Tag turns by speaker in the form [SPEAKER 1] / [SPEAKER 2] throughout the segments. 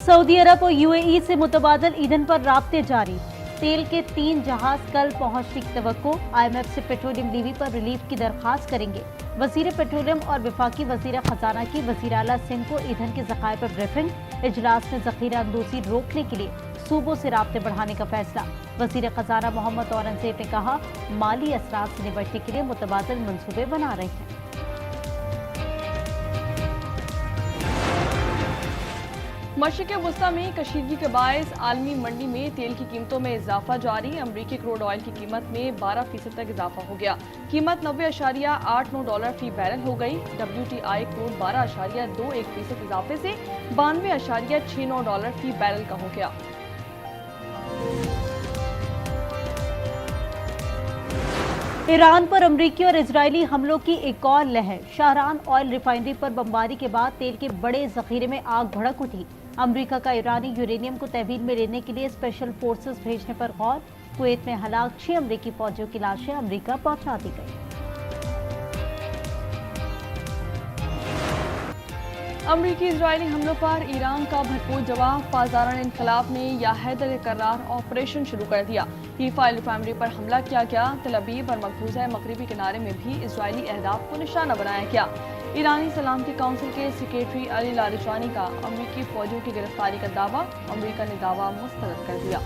[SPEAKER 1] Saudi अरब और UAE से मुतबादल ईंधन पर राब्ते जारी। तेल के 3 जहाज कल पहुंचने की तवक्को। IMF से पेट्रोलियम लीवी पर रिलीफ की दरखास्त करेंगे। वजीर पेट्रोलियम और वफाकी वजीर खजाना की वजीर आला सिंह को ईंधन के ज़खायर पर ब्रीफिंग। इजलास में जखीरा अंदोजी रोकने के लिए सूबों से राब्ते बढ़ाने का फैसला। वजीर खजाना मोहम्मद औरंगजेब ने कहा, माली असरात से निपटने के लिए मुतबादल मंसूबे बना रहे हैं।
[SPEAKER 2] मशरिक़ वुस्ता में कशीदगी के बायस आलमी मंडी में तेल की कीमतों में इजाफा जारी। अमरीकी क्रूड ऑयल की कीमत में 12% तक इजाफा हो गया। कीमत $90.89 फी बैरल हो गई। WTI क्रूड 12.21% इजाफे से $92.69 फी बैरल का हो गया।
[SPEAKER 1] ईरान पर अमरीकी और इजरायली हमलों की एक और लहर। शाहरान ऑयल रिफाइनरी पर बमबारी के बाद तेल के बड़े जखीरे में आग भड़क उठी। अमरीका का ईरानी यूरेनियम को तहवील में लेने के लिए स्पेशल फोर्सेस भेजने पर गौर। कुवैत में हलाक 6 अमरीकी फौजियों की लाशें अमरीका पहुंचा दी गई।
[SPEAKER 2] अमरीकी इजरायली हमलों पर ईरान का भरपूर जवाब। पाज़ारान इनकलाब ने या हैदर करार ऑपरेशन शुरू कर दिया। हीफा रिफाइनरी पर हमला किया गया। तल अवीव और मकबूजा मगरबी किनारे में भी इजरायली अहदाफ को निशाना बनाया गया। ईरानी सलामती काउंसिल के सेक्रेटरी अली लारिजानी का अमरीकी फौजियों की गिरफ्तारी का दावा। अमरीका ने दावा मुस्तरद कर दिया।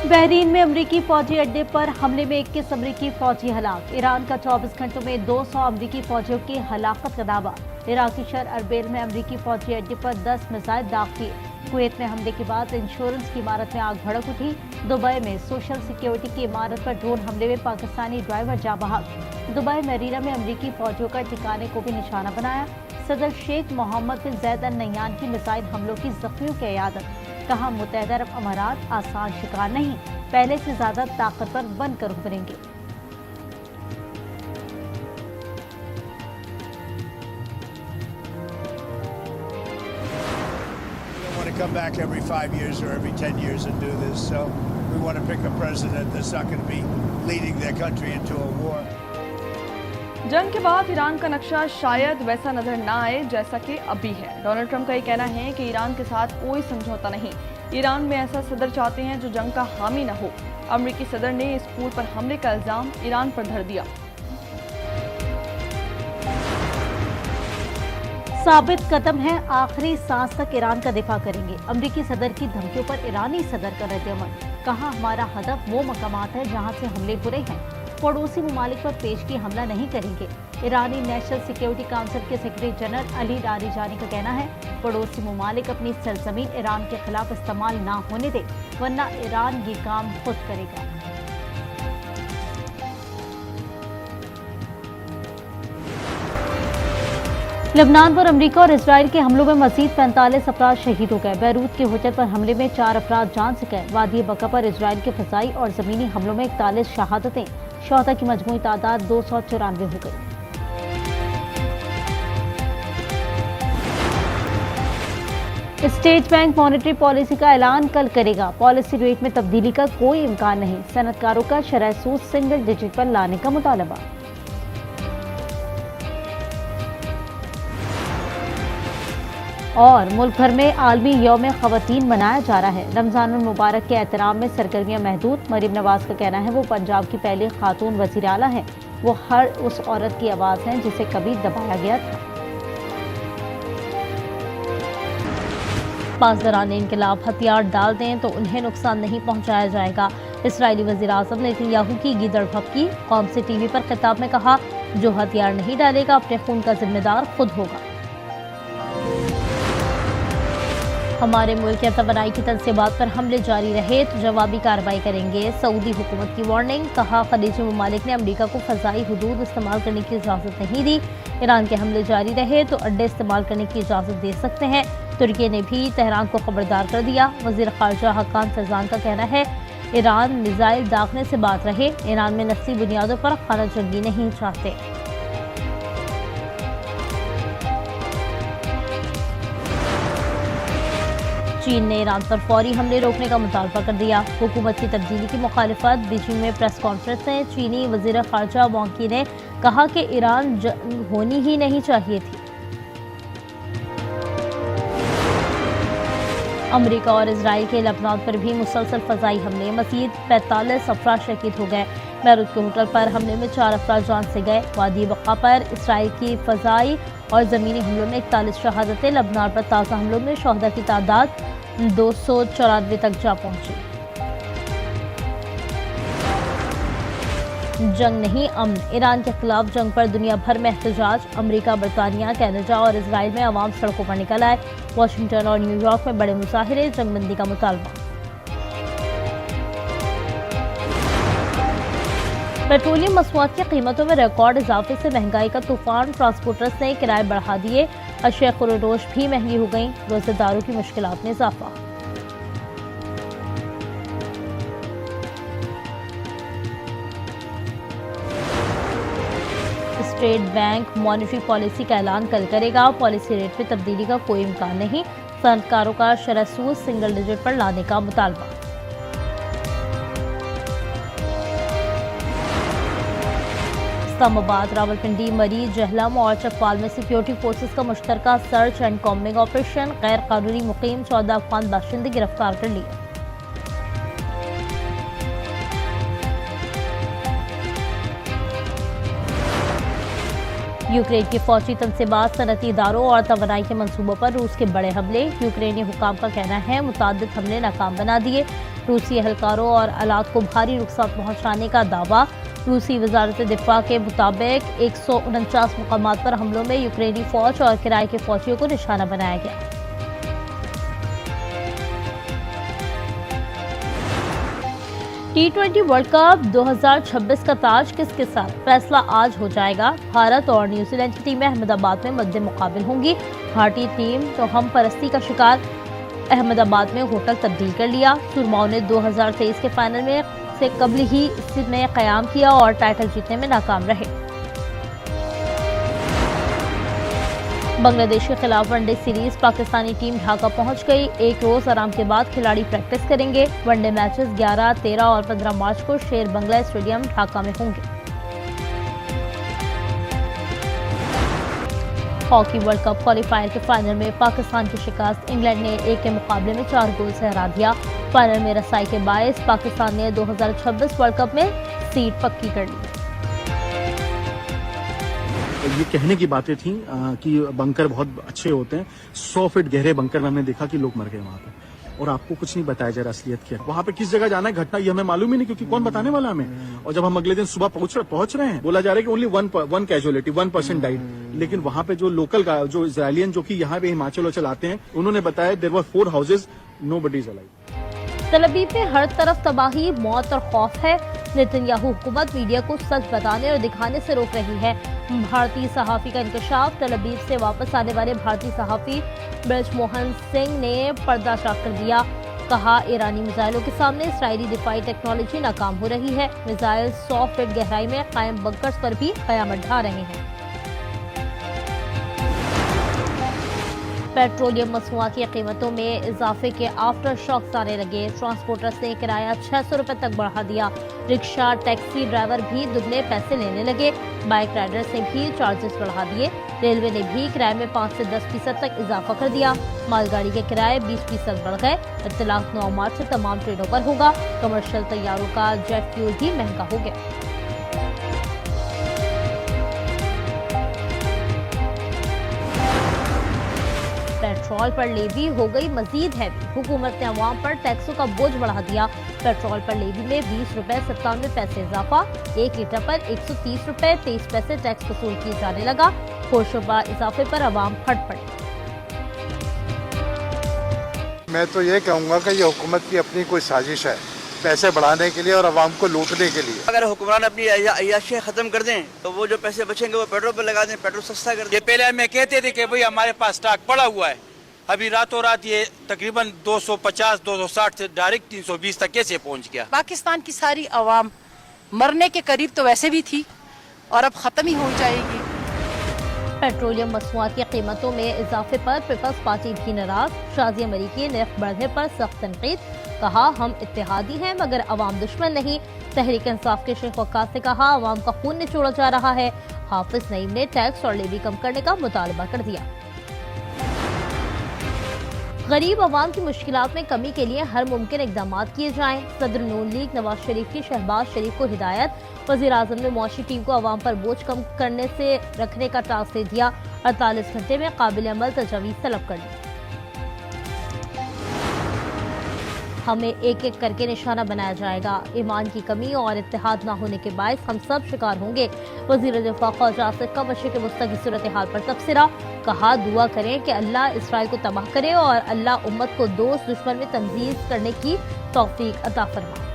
[SPEAKER 1] बहरीन में अमरीकी फौजी अड्डे पर हमले में 21 अमरीकी फौजी हलाक। ईरान का 24 घंटों में 200 अमरीकी फौजियों की हलाकत का दावा। इराकी शहर अरबेल में अमरीकी फौजी अड्डे पर 10 मिसाइल दाग किए। कुवैत में हमले के बाद इंश्योरेंस की इमारत में आग भड़क उठी। दुबई में सोशल सिक्योरिटी की इमारत पर ड्रोन हमले में पाकिस्तानी ड्राइवर जाँ बहक। दुबई मरीना में अमरीकी फौजियों का ठिकाने को भी निशाना बनाया। सदर शेख मोहम्मद बिन जैद अल नह्यान की मिसाइल हमलों की जख्मियों की इयादत। कहा, मुत्तहदा अरब अमारात आसान शिकार नहीं, पहले से ज्यादा ताकतवर बनकर उभरेंगे।
[SPEAKER 3] Come back every 5 years or every 10 years and do this. So we want to pick a president that's not going to be leading their country into a war.
[SPEAKER 2] जंग के बाद ईरान का नक्शा शायद वैसा नजर ना आए जैसा कि अभी है। डोनाल्ड ट्रंप का ये कहना है कि ईरान के साथ कोई समझौता नहीं। ईरान में ऐसा सदर चाहते हैं जो जंग का हामी न हो। अमरीकी सदर ने इस स्कूल पर हमले का इल्जाम ईरान पर धर दिया।
[SPEAKER 1] साबित कदम है, आखिरी सांस तक ईरान का दिफा करेंगे। अमरीकी सदर की धमकियों पर ईरानी सदर का रद्द-ए-अमल। कहा, हमारा हदफ वो मकामात है जहां से हमले हो रहे हैं। पड़ोसी ममालिक पर पेशगी हमला नहीं करेंगे। ईरानी नेशनल सिक्योरिटी काउंसिल के सेक्रेटरी जनरल अली लारिजानी का कहना है, पड़ोसी ममालिक अपनी सरजमीन ईरान के खिलाफ इस्तेमाल ना होने दे, वरना ईरान ये काम खुद करेगा। लेबनान पर अमरीका और इसराइल के हमलों में मजीद 45 अफराद शहीद हो गए। बैरूत के होटल पर हमले में 4 अफराद जान से गए। वादी बका पर इसराइल के फजाई और जमीनी हमलों में 41 शहादतें। शोहदा की मजमूई तादाद 294 हो गई। स्टेट बैंक मॉनेटरी पॉलिसी का ऐलान कल करेगा। पॉलिसी रेट में तब्दीली का कोई इम्कान नहीं। सनतकारों का शरह सूद सिंगल डिजिट पर लाने का मुतालबा। और मुल्क भर में आलमी यौम ख़वातीन मनाया जा रहा है। रमजान मुबारक के एहतराम में सरगर्मियां महदूद। मरीम नवाज का कहना है वो पंजाब की पहली खातून वज़ीर आला हैं। वो हर उस औरत की आवाज़ है जिसे कभी दबाया गया था। पासदारान इनकलाब हथियार डाल दें तो उन्हें नुकसान नहीं पहुंचाया जाएगा। इसराइली वज़ीर आज़म नेतन्याहू की गीदड़ भभकी। कौम से टीवी पर खिताब में कहा, जो हथियार नहीं डालेगा अपने खून का जिम्मेदार खुद होगा। हमारे मुल्क या तवानाई की तनसीबात पर हमले जारी रहे तो जवाबी कार्रवाई करेंगे। सऊदी हुकूमत की वार्निंग। कहा, खलीजी ममालिक ने अमरीका को फ़ज़ाई हुदूद इस्तेमाल करने की इजाज़त नहीं दी। ईरान के हमले जारी रहे तो अड्डे इस्तेमाल करने की इजाज़त दे सकते हैं। तुर्की ने भी तेहरान को खबरदार कर दिया। वज़ीर ख़ारजा हकान फैज़ान का कहना है, ईरान मिसाइल दागने से बात रहे। ईरान में नस्ली बुनियादों पर खाना जंगी नहीं चाहते। चीन ने ईरान पर फौरी हमले रोकने का मुतालबा कर दिया। हुकूमत की तब्दीली की मुखालिफत। बीजिंग में प्रेस कॉन्फ्रेंस में चीनी वज़ीर ख़ारजा वांग यी ने कहा कि ईरान जंग होनी ही नहीं चाहिए थी। अमेरिका और इजराइल के लेबनान पर भी मुसलसल फजाई हमले, मजीद 45 अफराद शहीद हो गए। बैरूत के होटल पर हमले में 4 अफराद जान से गए। वादी बका पर इसराइल की फजाई और ज़मीनी हमलों में 41 शहादतें। लेबनान पर ताज़ा हमलों में शहदा की तादाद 294 तक जा पहुंची। जंग नहीं अमन, ईरान के खिलाफ जंग पर दुनिया भर में एहतजाज। अमेरिका, बरतानिया, कनाडा और इजराइल में अवाम सड़कों पर निकल आए। वाशिंगटन और न्यूयॉर्क में बड़े मुजाहिरे, जंगबंदी का मुतालबा। पेट्रोलियम मसनूआत की कीमतों में रिकॉर्ड इजाफे से महंगाई का तूफान, ट्रांसपोर्टर्स ने किराए बढ़ा दिए। अशिया खुरोरोश भी महंगी हो गई, रोजेदारों की मुश्किलात में इजाफा। स्टेट बैंक मॉनेटरी पॉलिसी का ऐलान कल करेगा। पॉलिसी रेट में तब्दीली का कोई इम्कान नहीं। सनतकारों का शरह सूद सिंगल डिजिट पर लाने का मुतालबा। इस्लामाबाद, रावलपिंडी, मरी, जहलम और चकवाल में सिक्योरिटी फोर्सेस का मुश्तरका सर्च एंड कॉम्बिंग ऑपरेशन। गैर कानूनी मुकीम 14 अफगान बाशिंदे गिरफ्तार कर लिए। यूक्रेन की फौजी तनसीबात, सनती इदारों और तवानाई के मंसूबों पर रूस के बड़े हमले। यूक्रेनी हुकाम का कहना है मुतादिद हमले नाकाम बना दिए। रूसी एहलकारों और आलात को भारी नुकसान पहुंचाने का दावा। रूसी वजारत दिफा के मुताबिक 149 मुकामात पर हमलों में यूक्रेनी फौज और किराए के फौजियों को निशाना बनाया गया। T20 वर्ल्ड कप 2026 का ताज किसके साथ, फैसला आज हो जाएगा। भारत और न्यूजीलैंड की टीमें अहमदाबाद में मद्दे मुकाबिल होंगी। भारतीय टीम तो हम परस्ती का शिकार, अहमदाबाद में होटल तब्दील कर लिया। सुरमाओं ने 2023 के फाइनल में से कबल ही इसमें क़याम किया और टाइटल जीतने में नाकाम रहे। बांग्लादेश के खिलाफ one day series, Pakistani team Dhaka पहुंच गई। एक रोज आराम के बाद खिलाड़ी प्रैक्टिस करेंगे। वनडे मैचेस 11, 13 और 15 मार्च को शेर बंगला स्टेडियम ढाका में होंगे। हॉकी वर्ल्ड कप क्वालिफायर के फाइनल में पाकिस्तान की शिकस्त, इंग्लैंड ने 1 के मुकाबले में 4 गोल से हरा दिया। फाइनल में रसाई के बायस पाकिस्तान ने 2026 वर्ल्ड कप में सीट पक्की कर ली।
[SPEAKER 4] ये कहने की बातें थी कि बंकर बहुत अच्छे होते हैं। 100 फीट गहरे बंकर में हमने देखा कि लोग मर गए वहां पे, और आपको कुछ नहीं बताया जा रहा असलियत क्या। वहां पे किस जगह जाना है, घटना ये हमें मालूम ही नहीं, क्योंकि कौन बताने वाला हमें। और जब हम अगले दिन सुबह पहुंच रहे हैं, बोला जा रहा है कि ओनली वन कैजुअलिटी, 1% डाइड। लेकिन वहां पे जो लोकल जो इजरायलियन जो कि यहाँ पे हिमाचल आते हैं, उन्होंने बताया there were 4 houses, nobody is alive.
[SPEAKER 1] Tel Aviv में हर तरफ तबाही, मौत और खौफ है। नेतन्याहू हुकूमत मीडिया को सच बताने और दिखाने से रोक रही है। भारतीय सहाफी का इंकशाफ, तल अवीव से वापस आने वाले भारतीय सहाफी ब्रजमोहन सिंह ने पर्दा चाक कर दिया। कहा, ईरानी मिसाइलों के सामने इसराइली दिफाई टेक्नोलॉजी नाकाम हो रही है। मिसाइल 100 फीट गहराई में कायम बंकर्स पर भी कयामत ढा रहे हैं। पेट्रोलियम मसनूआत की कीमतों में इजाफे के आफ्टर शॉक्स आने लगे। ट्रांसपोर्टर्स ने किराया 600 रुपए तक बढ़ा दिया। रिक्शा, टैक्सी ड्राइवर भी दुगने पैसे लेने लगे। बाइक राइडर्स ने भी चार्जेस बढ़ा दिए। रेलवे ने भी किराए में 5 से 10% तक इजाफा कर दिया। मालगाड़ी के किराए 20% बढ़ गए। इत्तलाक 9 मार्च से तमाम ट्रेनों पर होगा। कमर्शियल तैयारों का जेट फ्यूल भी महंगा हो गया। पेट्रोल पर लेवी हो गई मजीद हैवी। हुकूमत ने अवाम पर टैक्सों का बोझ बढ़ा दिया। पेट्रोल पर लेवी में 20 रुपए 97 पैसे इजाफा। 1 लीटर पर 130 रुपए 23 पैसे टैक्स वसूल किए जाने लगा। होशोबा इजाफे पर अवाम फट पड़े।
[SPEAKER 5] मैं तो ये कहूँगा कि ये हुकूमत की अपनी कोई साजिश है, पैसे बढ़ाने के लिए और अवाम को लूटने के लिए।
[SPEAKER 6] अगर हुक्मरान अपनी अय्याशियाँ खत्म कर दें तो वो जो पैसे बचेंगे वो पेट्रोल पर लगा दें, पेट्रोल सस्ता कर दें।
[SPEAKER 7] ये पहले हमें कहते थे कि भाई हमारे पास स्टॉक पड़ा हुआ है, अभी रातों रात ये तकरीबन 250 260 से डायरेक्ट 320 तक कैसे पहुंच गया।
[SPEAKER 8] पाकिस्तान की सारी अवाम मरने के करीब तो वैसे भी थी और अब खत्म ही हो जाएगी।
[SPEAKER 1] पेट्रोलियम मसनूआत की कीमतों में इजाफे पर पीपल्स पार्टी भी नाराज। शाजिया मरी की नर्ख बढ़ने पर सख्त तनकीद। कहा, हम इत्तेहादी हैं मगर अवाम दुश्मन नहीं। तहरीक इंसाफ के शेख वक्कास ने कहा, अवाम का खून निचोड़ा जा रहा है। हाफिज नईम ने टैक्स और लेवी कम करने का मुतालबा कर दिया। गरीब आवाम की मुश्किलात में कमी के लिए हर मुमकिन इकदाम किए जाएं। सदर नून लीग नवाज शरीफ की शहबाज शरीफ को हिदायत। वज़ीर-ए-आज़म ने मुआशी टीम को आवाम पर बोझ कम करने से रखने का टास्क दे दिया। 48 घंटे में काबिल अमल तजावीज़ तलब कर ली। हमें एक एक करके निशाना बनाया जाएगा। ईमान की कमी और इत्तेहाद न होने के बायस हम सब शिकार होंगे। वज़ीर दिफा ख़ौजा से कम अशे के मुस्तक़िल सूरत हाल पर तबसरा। कहा, दुआ करें कि अल्लाह इसराइल को तबाह करे और अल्लाह उम्मत को दोस्त दुश्मन में तमयीज़ करने की तौफीक अता फरमाए।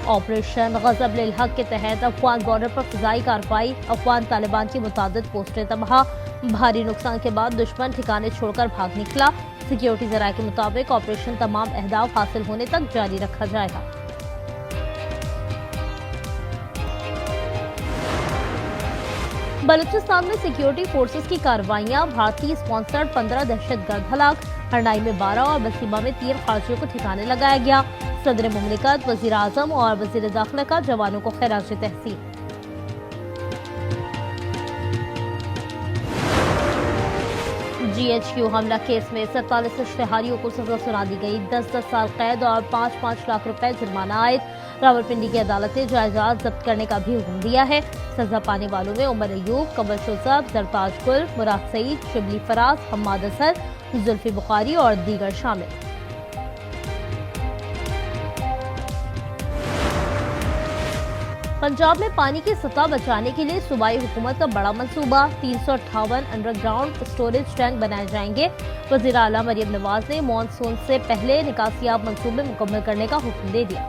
[SPEAKER 1] ऑपरेशन गज़ब लिल हक के तहत अफगान बॉर्डर पर फ़िज़ाई कार्रवाई। अफगान तालिबान की मुतादिद पोस्टें तबाह। भारी नुकसान के बाद दुश्मन ठिकाने छोड़कर भाग निकला। सिक्योरिटी ज़राए के मुताबिक ऑपरेशन तमाम अहदाफ हासिल होने तक जारी रखा जाएगा। बलूचिस्तान में सिक्योरिटी फोर्सेस की कार्रवाइयां। भारतीय स्पॉन्सर्ड 15 दहशतगर्द हलाक। हरनाई में 12 और बसीमा में 3 खारजियों को ठिकाने लगाया गया। सदर मुमलिकत, वज़ीर-ए-आज़म और वज़ीर दाखिला का जवानों को खैराज तहसीन। GHQ हमला केस में 47 इश्तिहारियों को सजा सुना दी गई। 10-10 साल कैद और 5-5 लाख रुपए जुर्माना आयद। रावलपिंडी की अदालत ने जायदाद जब्त करने का भी हुक्म दिया है। सजा पाने वालों में उमर अयूब, कमर शोजब, जरताज गुल, मुराद सईद, शिबली फराज, हम्माद असद, जुल्फी बुखारी और दीगर शामिल। पंजाब में पानी की सतह बचाने के लिए सूबाई हुकूमत का बड़ा मंसूबा। 358 अंडरग्राउंड स्टोरेज टैंक बनाए जाएंगे। वज़ीर आला मरियम नवाज ने मानसून से पहले निकासियाब मंसूबे मुकम्मल करने का हुक्म दे दिया।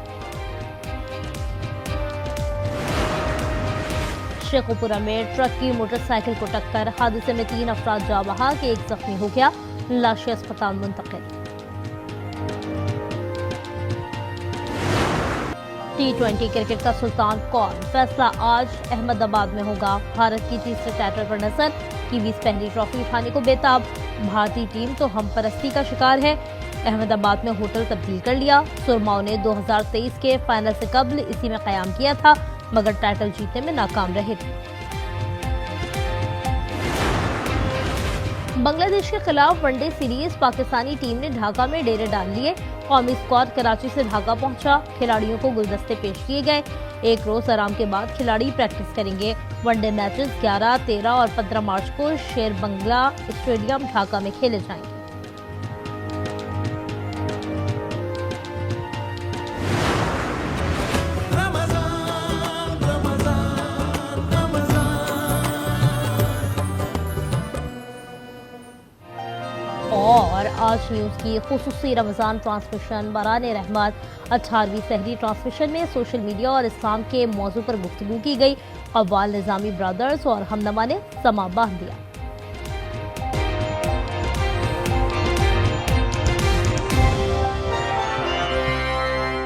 [SPEAKER 1] शेखुपुरा में ट्रक की मोटरसाइकिल को टक्कर। हादसे में 3 अफराद जाँ बहक, 1 जख्मी हो गया। लाशें अस्पताल मुंतकिल। T20 क्रिकेट का सुल्तान कौन? फैसला आज अहमदाबाद में होगा। भारत की तीसरे टाइटल पर नजर। कीवीज पहली ट्रॉफी उठाने को बेताब। भारतीय टीम तो हमपरस्ती का शिकार है। अहमदाबाद में होटल तब्दील कर लिया। सुरमाओं ने 2023 के फाइनल से कबल इसी में कयाम किया था, मगर टाइटल जीतने में नाकाम रहे थे। बांग्लादेश के खिलाफ वनडे सीरीज पाकिस्तानी टीम ने ढाका में डेरे डाल लिए। कौमी स्क्वाड कराची से ढाका पहुंचा। खिलाड़ियों को गुलदस्ते पेश किए गए। 1 रोज आराम के बाद खिलाड़ी प्रैक्टिस करेंगे। वनडे मैचेस 11, 13 और 15 मार्च को शेर बंगला स्टेडियम ढाका में खेले जाएंगे। और आज न्यूज़ की खुसूसी रमज़ान ट्रांसमिशन बराने रहमत 18वीं सहरी ट्रांसमिशन में सोशल मीडिया और इस्लाम के मौजू पर गुफ्तगू की गई। अव्वाल निज़ामी ब्रदर्स और हमनमा ने समा बांध दिया।